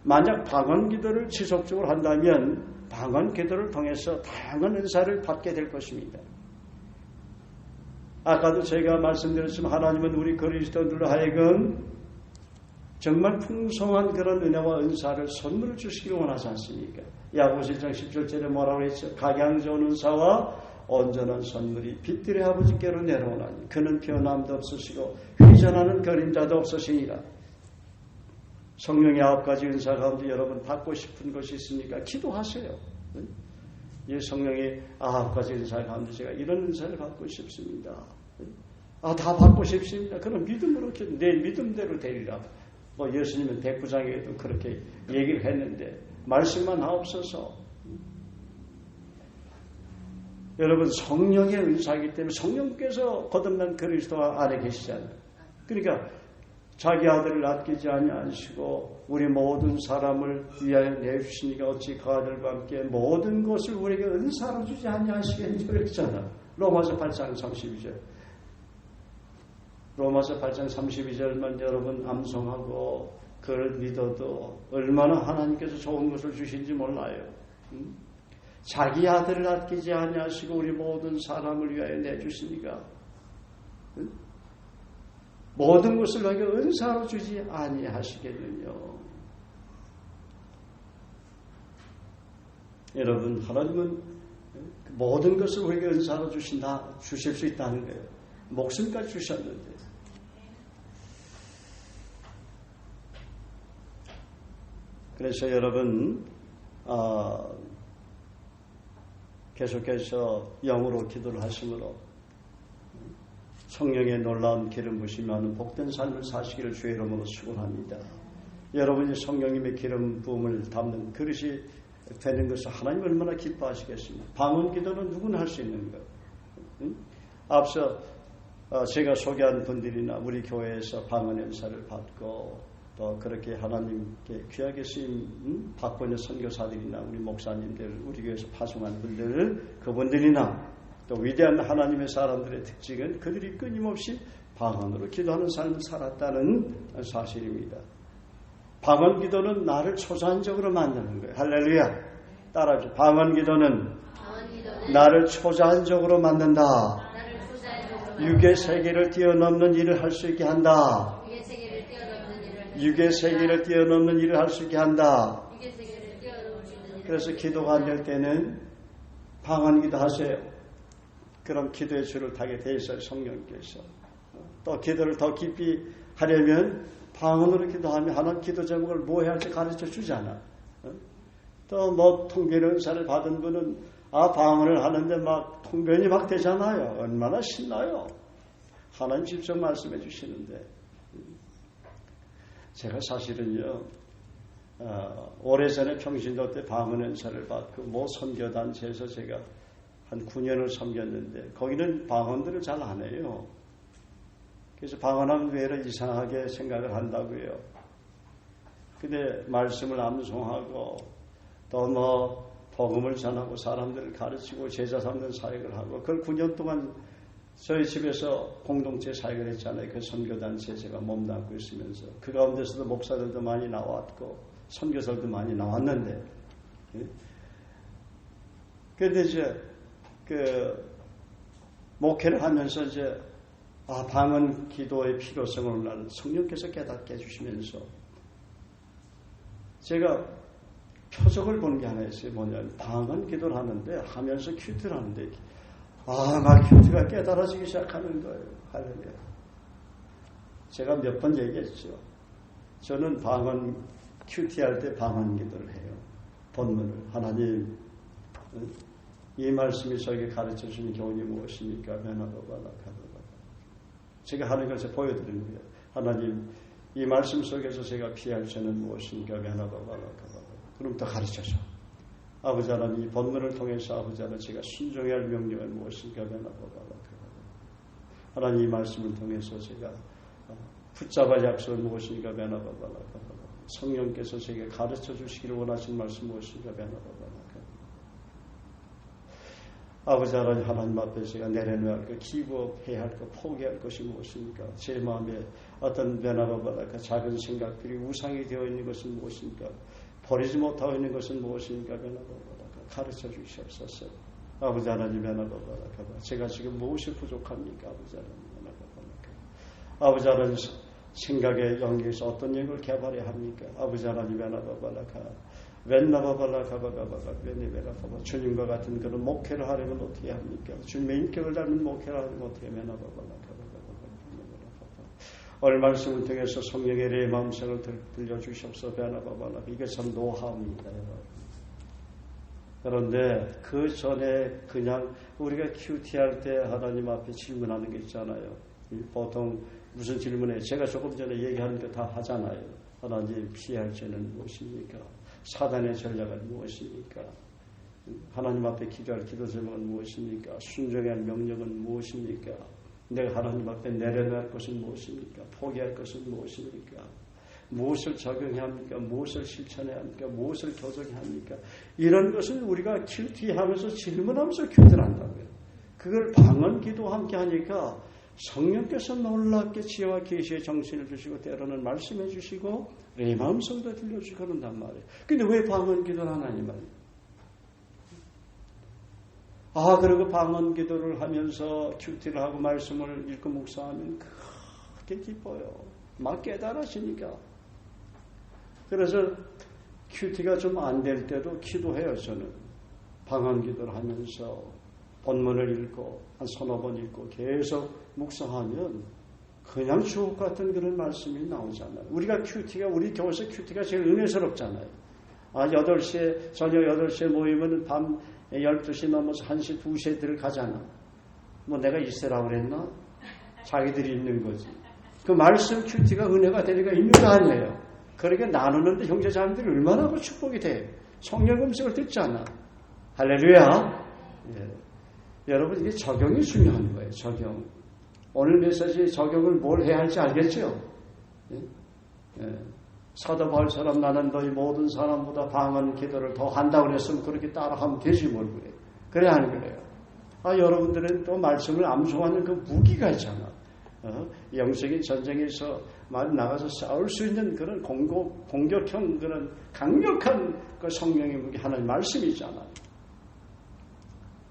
만약 방언 기도를 지속적으로 한다면 방언 기도를 통해서 다양한 은사를 받게 될 것입니다. 아까도 제가 말씀드렸지만 하나님은 우리 그리스도인들로 하여금 정말 풍성한 그런 은혜와 은사를 선물을 주시기를 원하지 않습니까? 야고보서 1장 17절에 뭐라고 했죠? 각양 좋은 은사와 온전한 선물이 빛들의 아버지께로 내려오나니 그는 변함도 없으시고 회전하는 그림자도 없으시니라. 성령의 9가지 은사 가운데 여러분 받고 싶은 것이 있으니까 기도하세요. 이 성령의 9가지 은사 가운데 제가 이런 은사를 받고 싶습니다. 다 받고 싶습니다. 그럼 믿음으로 내 믿음대로 되리라. 예수님은 백부장에게도 그렇게 얘기를 했는데 말씀만 하옵소서. 여러분 성령의 은사이기 때문에 성령께서 거듭난 그리스도 안에 계시잖아요. 그러니까 자기 아들을 아끼지 아니하시고 우리 모든 사람을 위하여 내주시니까 어찌 그 아들과 함께 모든 것을 우리에게 은사로 주지 아니하시겠느냐 그랬잖아. 로마서 8장 32절. 로마서 8장 32절만 여러분 암송하고 그를 믿어도 얼마나 하나님께서 좋은 것을 주신지 몰라요. 자기 아들을 아끼지 아니하시고 우리 모든 사람을 위하여 내주시니까 모든 것을 너에게 은사로 주지 아니하시겠느냐. 여러분 하나님은 모든 것을 우리에게 은사로 주실 수 있다는 거예요. 목숨까지 주셨는데. 그래서 여러분 계속해서 영으로 기도를 하심으로 성령의 놀라운 기름 부심하는 복된 삶을 사시기를 주의 이름으로 축원합니다. 여러분이 성령님의 기름 부음을 담는 그릇이 되는 것을 하나님 얼마나 기뻐하시겠습니까? 방언 기도는 누구나 할 수 있는 것. 앞서 제가 소개한 분들이나 우리 교회에서 방언 연사를 받고 또 그렇게 하나님께 귀하게 쓰임 받고 있는 선교사들이나 우리 목사님들, 우리 교회에서 파송한 분들, 그분들이나 또 위대한 하나님의 사람들의 특징은 그들이 끊임없이 방언으로 기도하는 삶을 살았다는 사실입니다. 방언 기도는 나를 초자연적으로 만드는 거예요. 할렐루야. 따라하죠. 방언 기도는 나를 초자연적으로 만든다. 육의 세계를 뛰어넘는 일을 할 수 있게 한다. 육의 세계를 뛰어넘는 일을 할 수 있게 한다. 그래서 기도가 안 될 때는 방언 기도하세요. 그럼 기도의 줄을 타게 돼 있어요. 성령께서. 또 기도를 더 깊이 하려면 방언으로 기도하면 하나님 기도 제목을 뭐 해야 할지 가르쳐 주잖아. 또 뭐 통변 은사를 받은 분은 방언을 하는데 막 통변이 막 되잖아요. 얼마나 신나요. 하나님 직접 말씀해 주시는데 제가 사실은요 오래전에 평신도 때 방언 은사를 받고 뭐 선교단체에서 제가 한 9년을 섬겼는데 거기는 방언들을 잘 안 해요. 그래서 방언하면 왜 이상하게 생각을 한다고요. 근데 말씀을 암송하고 또 뭐 복음을 전하고 사람들을 가르치고 제자 삼는 사역을 하고 그걸 9년 동안 저희 집에서 공동체 사역을 했잖아요. 그 선교단체에 제가 몸담고 있으면서 그 가운데서도 목사들도 많이 나왔고 선교사들도 많이 나왔는데 그런데 이제 그 목회를 하면서 이제 방언 기도의 필요성을 나는 성령께서 깨닫게 해주시면서 제가 표적을 본 게 하나 있어요. 뭐냐면 방언 기도를 하는데 하면서 큐티를 하는데 막 큐티가 깨달아지기 시작하는 거예요. 할렐루야. 제가 몇 번 얘기했죠. 저는 방언 큐티할 때 방언 기도를 해요. 본문을 하나님 이 말씀이 저에게 가르쳐 주는 교훈이 무엇입니까? 제가 하는 것을 보여드리는 거예요. 하나님 이 말씀 속에서 제가 피할 죄는 무엇입니까? 그럼 더 가르쳐줘. 아버지 하나님 이 본문을 통해서 아버지 하나님 제가 순종해야 할 명령은 무엇입니까? 하나님 이 말씀을 통해서 제가 붙잡아야 할 약속은 무엇입니까? 성령께서 제게 가르쳐 주시기를 원하신 말씀 무엇입니까? 아버지 하나님 앞에 제가 내려놓아야 할 것, 기부해야 할 것, 포기할 것이 무엇입니까? 제 마음에 어떤 변화가 작은 생각들이 우상이 되어 있는 것은 무엇입니까? 버리지 못하고 있는 것은 무엇입니까? 가르쳐 주시옵소서. 아버지 하나님 제가 지금 무엇이 부족합니까? 아버지 하나님 생각의 영역에서 어떤 영역을 개발해야 합니까? 아버지 하나님 주님과 같은 그런 목회를 하려면 어떻게 합니까? 주님의 인격을 닮은 목회를 하려면 어떻게 하면 오늘 말씀을 통해서 성령의 내 마음성을 들려주시옵소서. 이게 참 노하우입니다. 그런데 그 전에 그냥 우리가 큐티할 때 하나님 앞에 질문하는 게 있잖아요. 보통 무슨 질문에 제가 조금 전에 얘기하는 거 다 하잖아요. 하나님 피할 죄는 무엇입니까? 사단의 전략은 무엇입니까? 하나님 앞에 기도할 기도 제목은 무엇입니까? 순종할 명령은 무엇입니까? 내가 하나님 앞에 내려놓을 할 것은 무엇입니까? 포기할 것은 무엇입니까? 무엇을 적용해야 합니까? 무엇을 실천해야 합니까? 무엇을 교정해야 합니까? 이런 것을 우리가 큐티하면서 질문하면서 큐티를 한다고요. 그걸 방언 기도와 함께 하니까 성령께서 놀랍게 지혜와 계시의 정신을 주시고 때로는 말씀해 주시고 내 마음성도 들려주시고 그런단 말이에요. 근데 왜 방언 기도를 하나니 말이에요? 그리고 방언 기도를 하면서 큐티를 하고 말씀을 읽고 묵상하면 크게 기뻐요. 막 깨달아지니까. 그래서 큐티가 좀 안 될 때도 기도해요. 저는 방언 기도를 하면서 본문을 읽고 한 서너 번 읽고 계속 묵상하면 그냥 주옥 같은 그런 말씀이 나오잖아요. 우리가 우리 교회에서 큐티가 제일 은혜스럽잖아요. 8시에 저녁 8시에 모이면 밤 12시 넘어서 1시 2시에들 가잖아. 내가 있으라고 그랬나? 자기들이 있는 거지. 그 말씀 큐티가 은혜가 되니까 있는 거 아니에요. 그러니까 나누는데 형제자매들이 얼마나 그 축복이 돼. 성령 음성을 듣잖아. 할렐루야. 여러분 이게 적용이 중요한 거예요. 적용. 오늘 메시지 적용을 뭘 해야 할지 알겠죠? 사도 바울처럼 나는 너희 모든 사람보다 방언 기도를 더 한다고 그랬으면 그렇게 따라하면 되지 뭘 그래. 그래 안 그래요? 여러분들은 또 말씀을 암송하는 그 무기가 있잖아. 영적인 전쟁에서 나가서 싸울 수 있는 그런 공격형 그런 강력한 그 성령의 무기 하나님 말씀이 있잖아.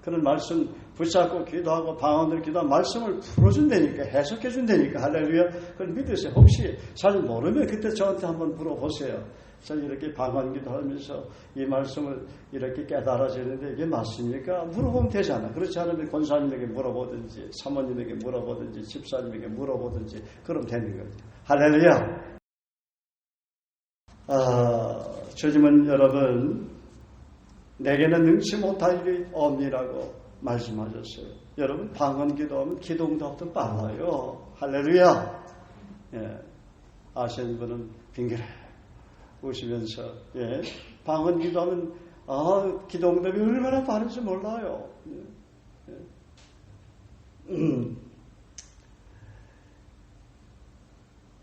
그런 말씀 붙잡고 기도하고 방언으로 기도하고 말씀을 풀어준다니까 해석해준다니까 할렐루야. 그걸 믿으세요. 혹시 잘 모르면 그때 저한테 한번 물어보세요. 저는 이렇게 방언 기도하면서 이 말씀을 이렇게 깨달아지는데 이게 맞습니까? 물어보면 되잖아. 그렇지 않으면 권사님에게 물어보든지 사모님에게 물어보든지 집사님에게 물어보든지 그럼 되는 거예요. 할렐루야. 주님은 여러분 내게는 능치 못할 일이 없니라고 말씀하셨어요. 여러분 방언 기도하면 기도응답도 빨라요. 할렐루야. 아시는 분은 빙그레 웃으면서 방언 기도하면 기도응답이 얼마나 빠른지 몰라요.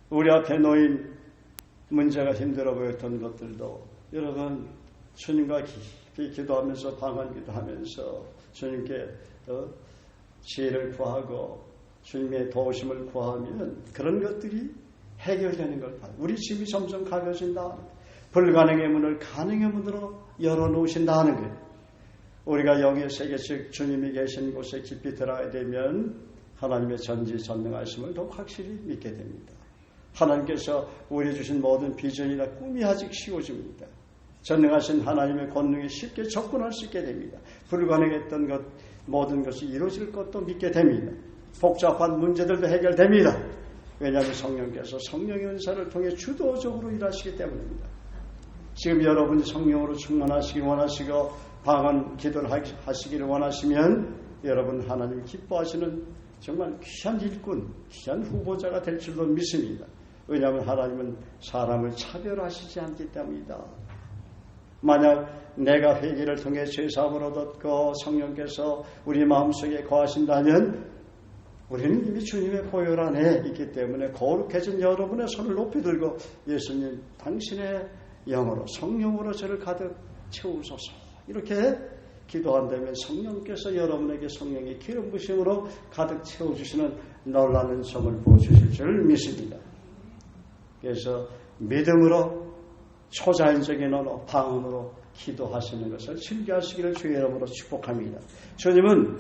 우리 앞에 놓인 문제가 힘들어 보였던 것들도 여러분 주님과 깊이 기도하면서 방언 기도하면서 주님께 지혜를 구하고 주님의 도우심을 구하면 그런 것들이 해결되는 걸 봐요. 우리 집이 점점 가벼워진다. 불가능의 문을 가능의 문으로 열어놓으신다는 거예요. 우리가 영의 세계 즉 주님이 계신 곳에 깊이 들어가야 되면 하나님의 전지전능하심을 더욱 확실히 믿게 됩니다. 하나님께서 우리 주신 모든 비전이나 꿈이 아직 쉬워집니다. 전능하신 하나님의 권능에 쉽게 접근할 수 있게 됩니다. 불가능했던 것 모든 것이 이루어질 것도 믿게 됩니다. 복잡한 문제들도 해결됩니다. 왜냐하면 성령께서 성령의 은사를 통해 주도적으로 일하시기 때문입니다. 지금 여러분이 성령으로 충만하시기 원하시고 방언 기도를 하시기를 원하시면 여러분 하나님 기뻐하시는 정말 귀한 일꾼, 귀한 후보자가 될 줄로 믿습니다. 왜냐하면 하나님은 사람을 차별하시지 않기 때문이다. 만약 내가 회개를 통해 죄사함을 얻었고 성령께서 우리 마음속에 거하신다면 우리는 이미 주님의 보혈 안에 있기 때문에 거룩해진 여러분의 손을 높이 들고 예수님 당신의 영으로 성령으로 저를 가득 채우소서 이렇게 기도한다면 성령께서 여러분에게 성령의 기름 부심으로 가득 채워주시는 놀라는 성을 보여주실 줄 믿습니다. 그래서 믿음으로 초자연적인 언어, 방언으로 기도하시는 것을 즐겨하시기를 주의 이름으로 축복합니다. 주님은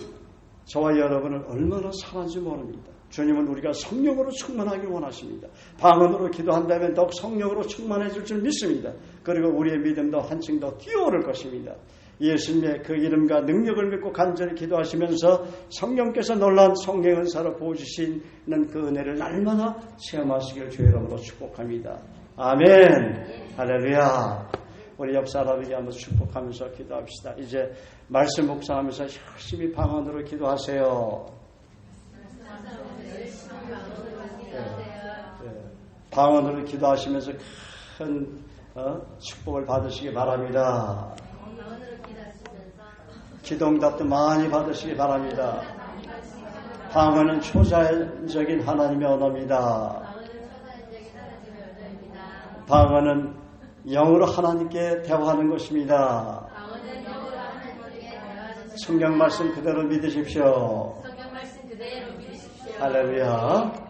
저와 여러분을 얼마나 사랑하는지 모릅니다. 주님은 우리가 성령으로 충만하길 원하십니다. 방언으로 기도한다면 더욱 성령으로 충만해질 줄 믿습니다. 그리고 우리의 믿음도 한층 더 뛰어오를 것입니다. 예수님의 그 이름과 능력을 믿고 간절히 기도하시면서 성령께서 놀라운 성령의 은사로 보여주시는 그 은혜를 날마다 체험하시기를 주의 이름으로 축복합니다. 아멘. 할렐루야. 우리 옆 사람에게 한번 축복하면서 기도합시다. 이제 말씀 묵상하면서 열심히 방언으로 기도하세요. 방언으로 기도하시면서 큰 축복을 받으시기 바랍니다. 기도응답도 많이 받으시기 바랍니다. 방언은 초자연적인 하나님의 언어입니다. 방언은 영으로 하나님께 대화하는 것입니다. 성경 말씀 그대로 믿으십시오. 할렐루야.